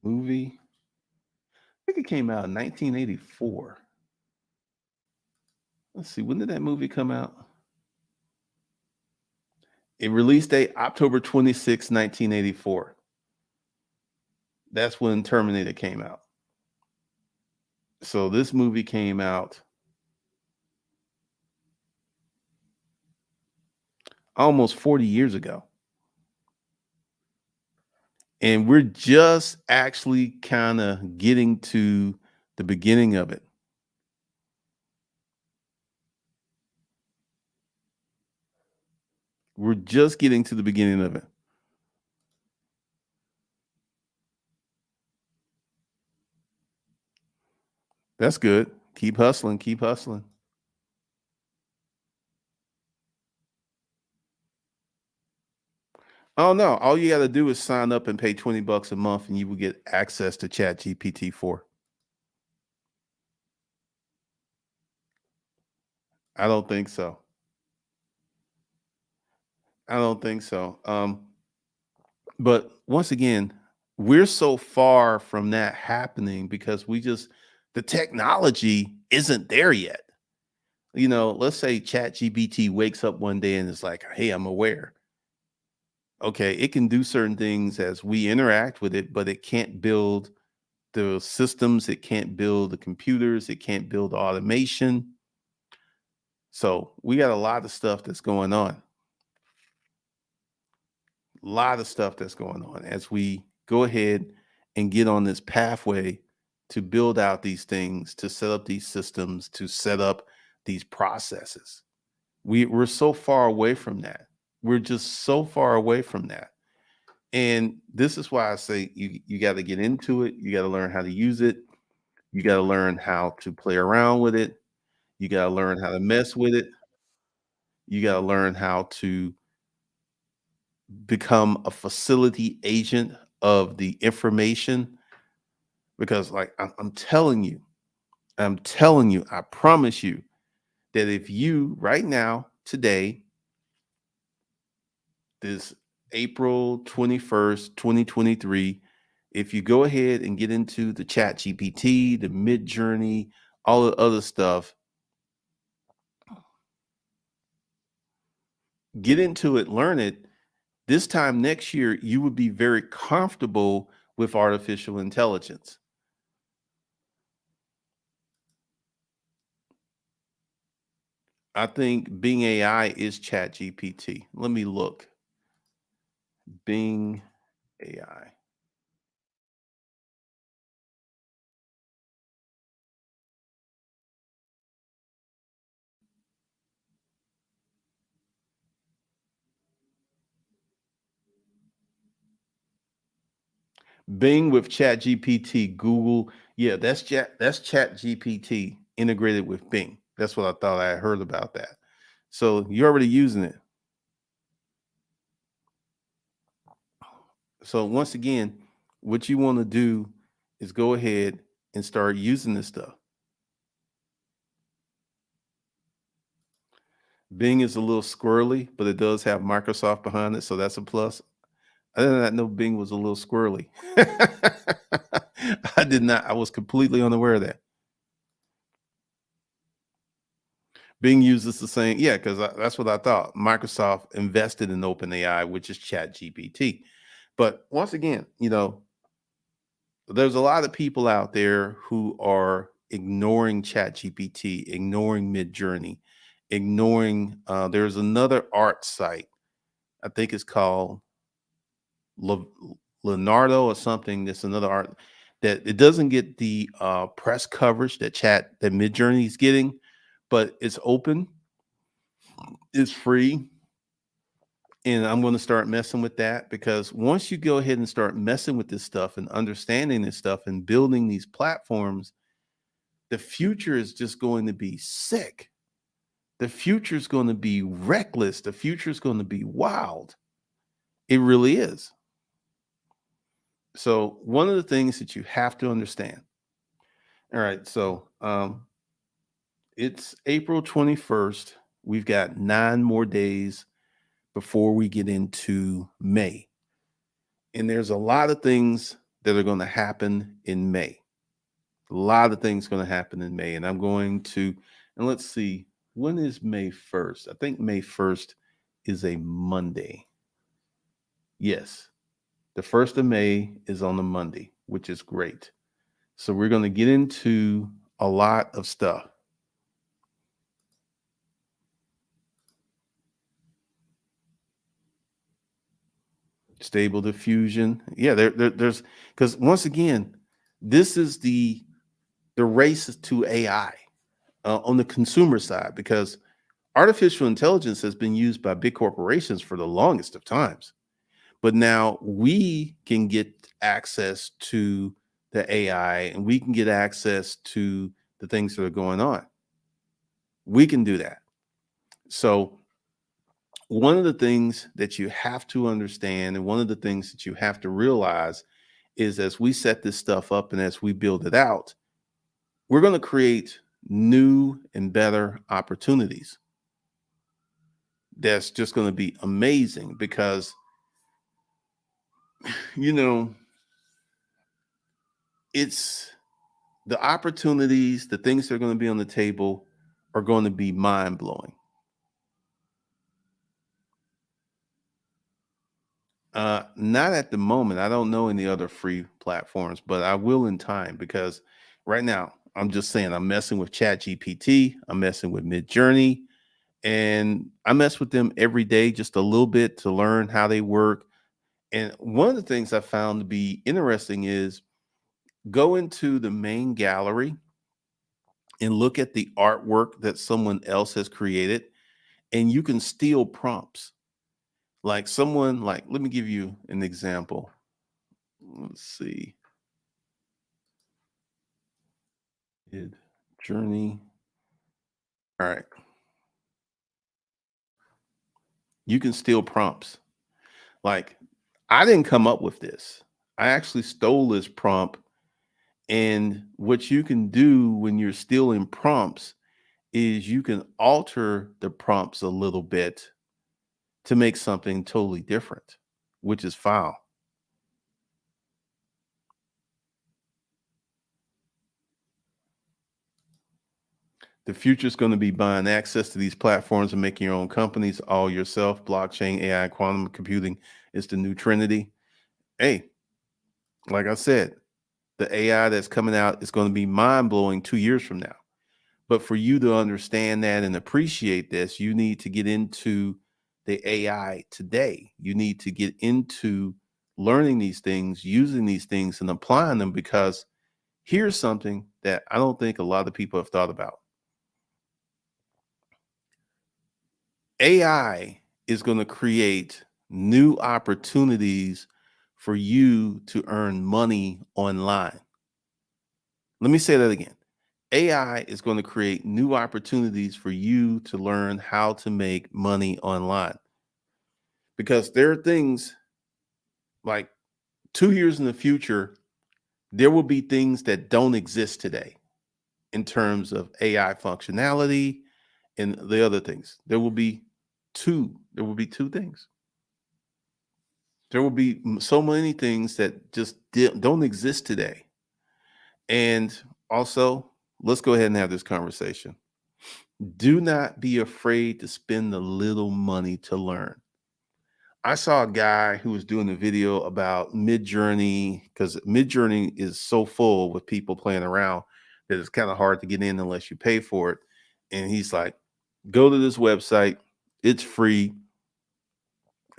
movie. I think it came out in 1984. Let's see, when did that movie come out? It released date October 26, 1984. That's when Terminator came out. So this movie came out almost 40 years ago. And we're just actually kind of getting to the beginning of it. We're just getting to the beginning of it. That's good. Keep hustling. Keep hustling. Oh no! All you got to do is sign up and pay $20 a month, and you will get access to Chat GPT 4. I don't think so. I don't think so. But once again, we're so far from that happening because the technology isn't there yet. Let's say Chat GPT wakes up one day and is like, "Hey, I'm aware." Okay, it can do certain things as we interact with it, but it can't build the systems, it can't build the computers, it can't build automation. So we got a lot of stuff that's going on. A lot of stuff that's going on as we go ahead and get on this pathway to build out these things, to set up these systems, to set up these processes. We're so far away from that. We're just so far away from that. And this is why I say you got to get into it. You got to learn how to use it. You got to learn how to play around with it. You got to learn how to mess with it. You got to learn how to become a facility agent of the information because like I'm telling you, I promise you that if you right now today, this April 21st, 2023, if you go ahead and get into the Chat GPT, the Mid Journey, all the other stuff, get into it, learn it. This time next year, you would be very comfortable with artificial intelligence. I think Bing AI is Chat GPT. Let me look. Bing AI. Bing with Chat GPT, Google. Yeah, that's Chat GPT integrated with Bing. That's what I thought I had heard about that. So you're already using it. So once again, what you want to do is go ahead and start using this stuff. Bing is a little squirrely, but it does have Microsoft behind it, so that's a plus. I did not know Bing was a little squirrely. I did not. I was completely unaware of that. Being used as the same, yeah, because that's what I thought. Microsoft invested in OpenAI, which is Chat GPT. But once again, there's a lot of people out there who are ignoring Chat GPT, ignoring Midjourney, ignoring. There's another art site. I think it's called Le- Leonardo or something. That's another art that it doesn't get the press coverage that Midjourney is getting, but it's open, it's free, and I'm going to start messing with that because once you go ahead and start messing with this stuff and understanding this stuff and building these platforms, the future is just going to be sick. The future is going to be reckless. The future is going to be wild. It really is. So, one of the things that you have to understand. All right. So, it's April 21st. We've got 9 more days before we get into May. And there's a lot of things that are going to happen in May. A lot of things going to happen in May. And I'm going to, and let's see, when is May 1st? I think May 1st is a Monday. Yes, the 1st of May is on a Monday, which is great. So we're going to get into a lot of stuff. Stable diffusion. Yeah, there's because once again, this is the race to AI on the consumer side because artificial intelligence has been used by big corporations for the longest of times. But now we can get access to the AI and we can get access to the things that are going on. We can do that. So, one of the things that you have to understand, and one of the things that you have to realize is as we set this stuff up and as we build it out, we're going to create new and better opportunities. That's just going to be amazing because, you know, it's the opportunities, the things that are going to be on the table are going to be mind blowing. Not at the moment. I don't know any other free platforms, but I will in time because right now I'm just saying I'm messing with Chat GPT, I'm messing with Midjourney, and I mess with them every day just a little bit to learn how they work. And one of the things I found to be interesting is go into the main gallery and look at the artwork that someone else has created, and you can steal prompts. Like someone, like, let me give you an example. Let's see. Journey. All right. You can steal prompts. Like, I didn't come up with this. I actually stole this prompt. And what you can do when you're stealing prompts is you can alter the prompts a little bit to make something totally different, which is foul. The future is going to be buying access to these platforms and making your own companies all yourself. Blockchain, AI, quantum computing is the new trinity. Hey, like I said, the AI that's coming out is going to be mind blowing 2 years from now. But for you to understand that and appreciate this, you need to get into the AI today. You need to get into learning these things, using these things, and applying them because here's something that I don't think a lot of people have thought about. AI is going to create new opportunities for you to earn money online. Let me say that again. AI is going to create new opportunities for you to learn how to make money online because there are things like 2 years in the future, there will be things that don't exist today in terms of AI functionality and the other things. There will be two things. There will be so many things that just don't exist today. And also, let's go ahead and have this conversation. Do not be afraid to spend the little money to learn. I saw a guy who was doing a video about Midjourney because Midjourney is so full with people playing around that it's kind of hard to get in unless you pay for it. And he's like, go to this website, it's free.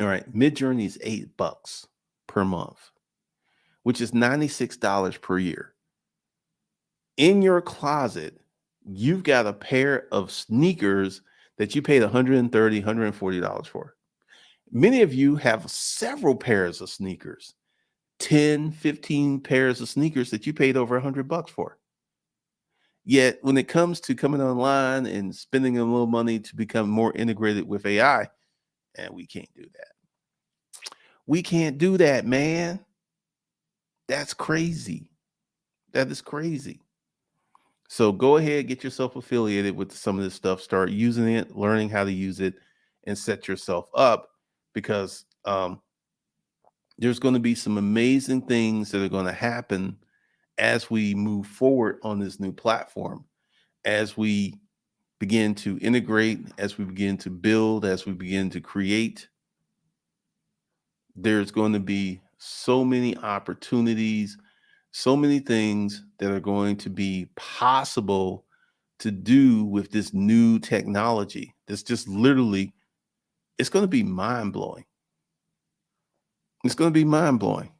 All right, Midjourney is $8 per month, which is $96 per year. In your closet, you've got a pair of sneakers that you paid $130, $140 for. Many of you have several pairs of sneakers, 10, 15 pairs of sneakers that you paid over $100 for. Yet when it comes to coming online and spending a little money to become more integrated with AI, and we can't do that. We can't do that, man. That's crazy. That is crazy. So go ahead, get yourself affiliated with some of this stuff, start using it, learning how to use it, and set yourself up because there's going to be some amazing things that are going to happen as we move forward on this new platform, as we begin to integrate, as we begin to build, as we begin to create. There's going to be so many opportunities, so many things that are going to be possible to do with this new technology. That's just literally, it's going to be mind blowing. It's going to be mind blowing.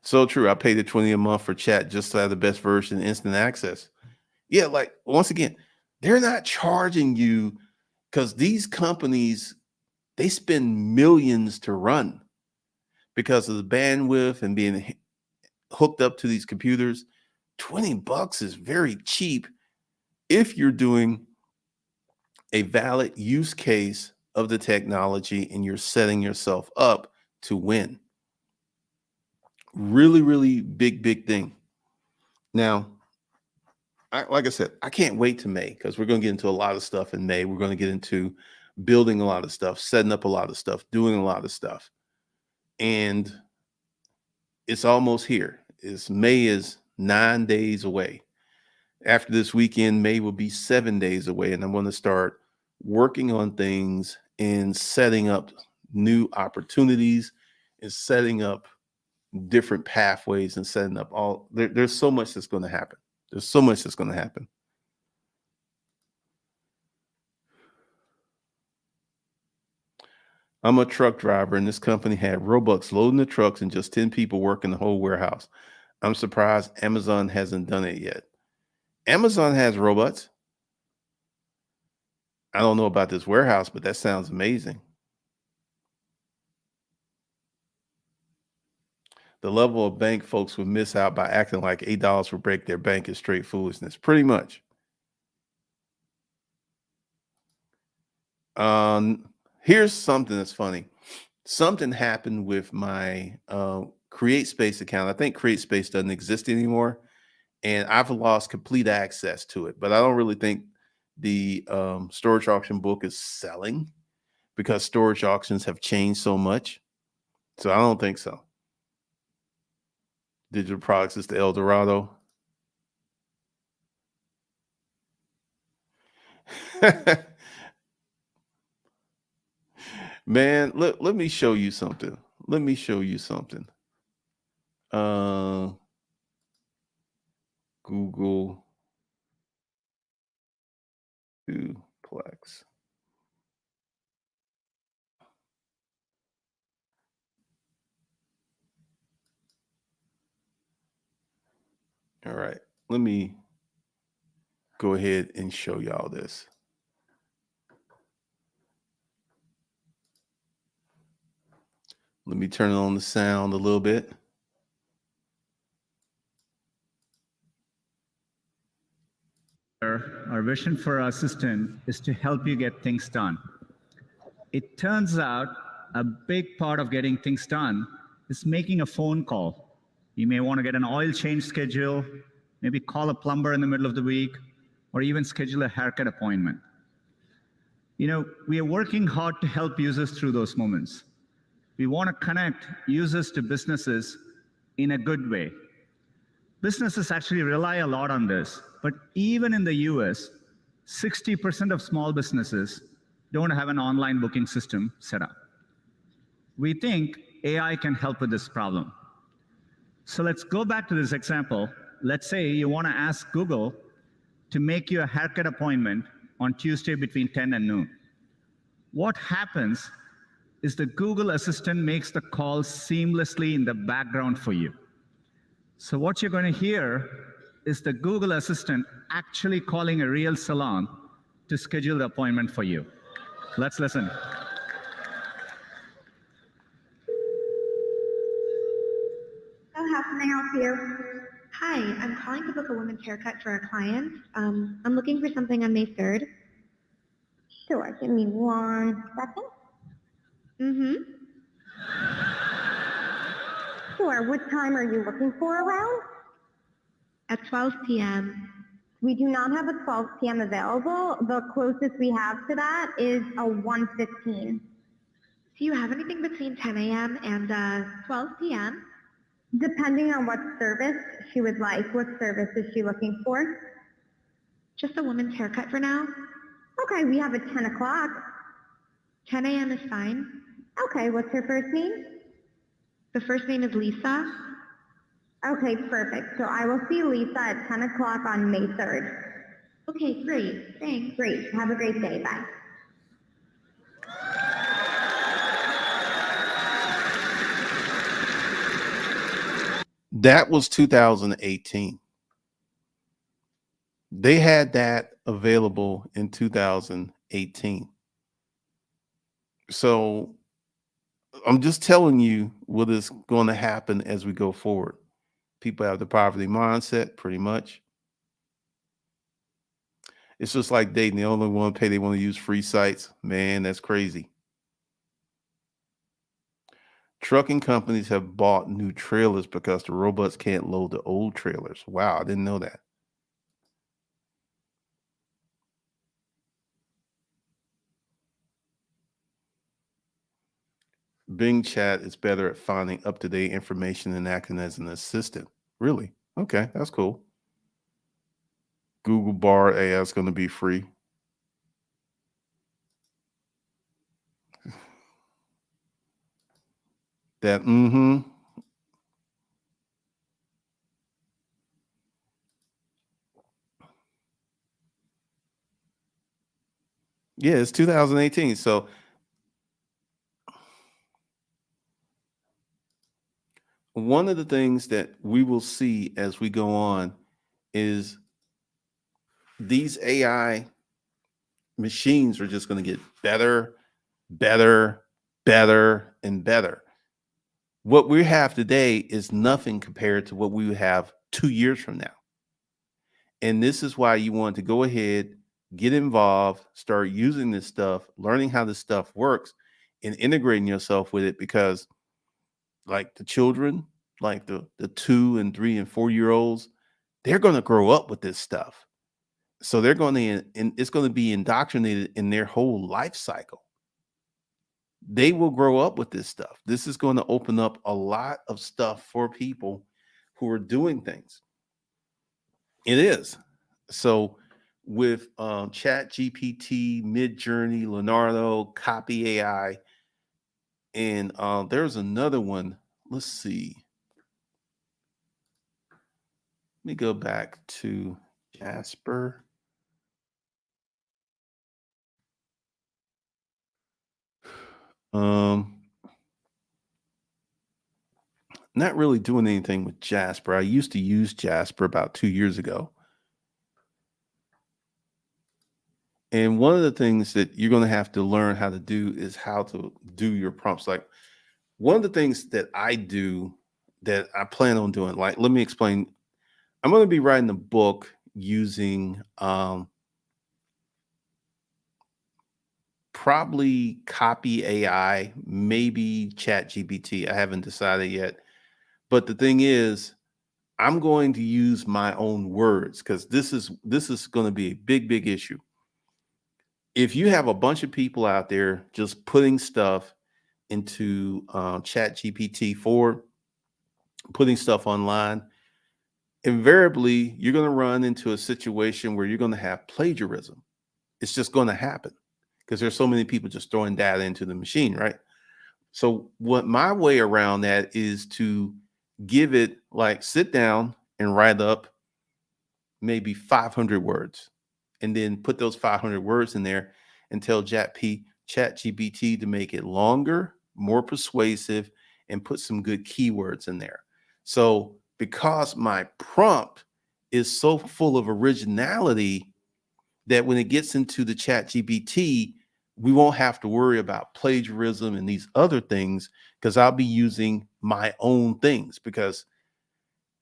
So true. I paid the 20 a month for chat just to have the best version, instant access. Yeah, like once again, they're not charging you because these companies, they spend millions to run because of the bandwidth and being hooked up to these computers. $20 is very cheap if you're doing a valid use case of the technology and you're setting yourself up to win. Really, really big thing. Now, like I said, I can't wait to May because we're going to get into a lot of stuff in May. We're going to get into building a lot of stuff, setting up a lot of stuff, doing a lot of stuff. And it's almost here. May is 9 days away. After this weekend, May will be 7 days away. And I'm going to start working on things and setting up new opportunities and setting up different pathways and setting up there's so much that's going to happen. There's so much that's going to happen. I'm a truck driver, and this company had Robux loading the trucks and just 10 people working the whole warehouse. I'm surprised Amazon hasn't done it yet. Amazon has robots. I don't know about this warehouse, but that sounds amazing. The level of bank folks would miss out by acting like $8 will break their bank is straight foolishness. Pretty much. Here's something that's funny. Something happened with my CreateSpace account. I think CreateSpace doesn't exist anymore, and I've lost complete access to it. But I don't really think the storage auction book is selling because storage auctions have changed so much. So I don't think so. Digital products is the El Dorado. Man, let me show you something. Let me show you something. Google duplex. All right, let me go ahead and show y'all this. Let me turn on the sound a little bit. Our vision for our assistant is to help you get things done. It turns out a big part of getting things done is making a phone call. You may want to get an oil change schedule, maybe call a plumber in the middle of the week, or even schedule a haircut appointment. We are working hard to help users through those moments. We want to connect users to businesses in a good way. Businesses actually rely a lot on this. but even in the US, 60% of small businesses don't have an online booking system set up. We think AI can help with this problem. So let's go back to this example. Let's say you want to ask Google to make you a haircut appointment on Tuesday between 10 and noon. What happens is the Google Assistant makes the call seamlessly in the background for you. So what you're going to hear is the Google Assistant actually calling a real salon to schedule the appointment for you. Let's listen. So how can I help you? Hi, I'm calling to book a woman's haircut for a client. I'm looking for something on May 3rd. Sure, give me 1 second. Sure, what time are you looking for around? At 12 p.m. We do not have a 12 p.m. available. The closest we have to that is a 1:15. Do you have anything between 10 a.m. and 12 p.m.? Depending on what service she would like. What service is she looking for? Just a woman's haircut for now. Okay, we have at 10 o'clock. 10 a.m. is fine. Okay, what's her first name? The first name is Lisa. Okay, perfect. So I will see Lisa at 10 o'clock on May 3rd. Okay, great. Thanks. Great. Have a great day. Bye. That was 2018. They had that available in 2018. So I'm just telling you what is going to happen as we go forward. People have the poverty mindset, pretty much. It's just like dating. They only want to pay, they want to use free sites. Man, that's crazy. Trucking companies have bought new trailers because the robots can't load the old trailers. Wow, I didn't know that. Bing Chat is better at finding up-to-date information and acting as an assistant. Really? Okay, that's cool. Google Bard AI is going to be free. That, Yeah, it's 2018. So one of the things that we will see as we go on is these AI machines are just going to get better, better, better, and better. What we have today is nothing compared to what we would have 2 years from now. And this is why you want to go ahead, get involved, start using this stuff, learning how this stuff works, and integrating yourself with it, because like the children, like the 2 and 3 and 4 year olds, they're going to grow up with this stuff. So they're going to, and it's going to be indoctrinated in their whole life cycle. They will grow up with this stuff. This is going to open up a lot of stuff for people who are doing things. It is. So with Chat GPT, Mid Journey, Leonardo, Copy AI, and there's another one. Let's see. Let me go back to Jasper. Not really doing anything with Jasper. I used to use Jasper about 2 years ago. And one of the things that you're going to have to learn how to do is how to do your prompts. Like one of the things that I do that I plan on doing, like, let me explain. I'm going to be writing a book using probably Copy AI, maybe Chat GPT. I haven't decided yet. But the thing is, I'm going to use my own words, because this is going to be a big issue. If you have a bunch of people out there just putting stuff into Chat GPT 4, putting stuff online, invariably you're going to run into a situation where you're going to have plagiarism. It's just going to happen because there's so many people just throwing data into the machine, right? So what my way around that is to give it, like, sit down and write up maybe 500 words and then put those 500 words in there and tell ChatGPT to make it longer, more persuasive, and put some good keywords in there. So because my prompt is so full of originality that when it gets into the ChatGPT, we won't have to worry about plagiarism and these other things because I'll be using my own things. Because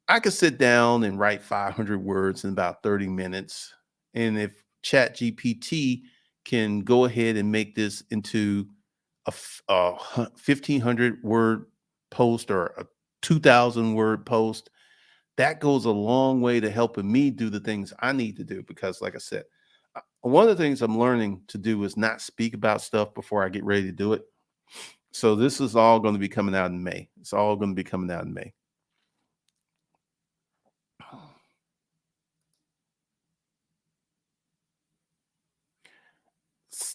I could sit down and write 500 words in about 30 minutes. And if ChatGPT can go ahead and make this into a 1,500 word post or a 2,000 word post, that goes a long way to helping me do the things I need to do. Because, like I said, one of the things I'm learning to do is not speak about stuff before I get ready to do it. So this is all going to be coming out in May. It's all going to be coming out in May.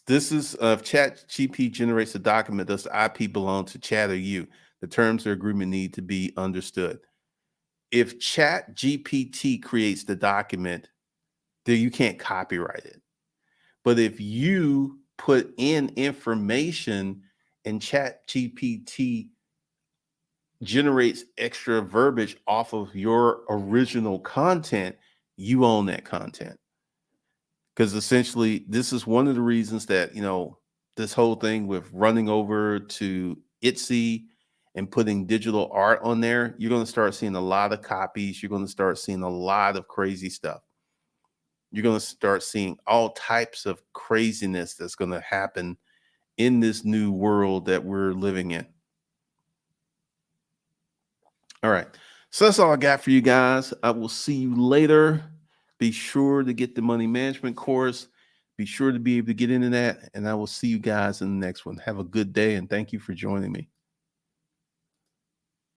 This is if ChatGPT generates a document, does the IP belong to Chat or you? The terms of agreement need to be understood. If ChatGPT creates the document, then you can't copyright it. But if you put in information and ChatGPT generates extra verbiage off of your original content, you own that content. Because essentially, this is one of the reasons that, this whole thing with running over to Etsy and putting digital art on there, you're going to start seeing a lot of copies. You're going to start seeing a lot of crazy stuff. You're going to start seeing all types of craziness that's going to happen in this new world that we're living in. All right. So that's all I got for you guys. I will see you later. Be sure to get the money management course. Be sure to be able to get into that. And I will see you guys in the next one. Have a good day. And thank you for joining me.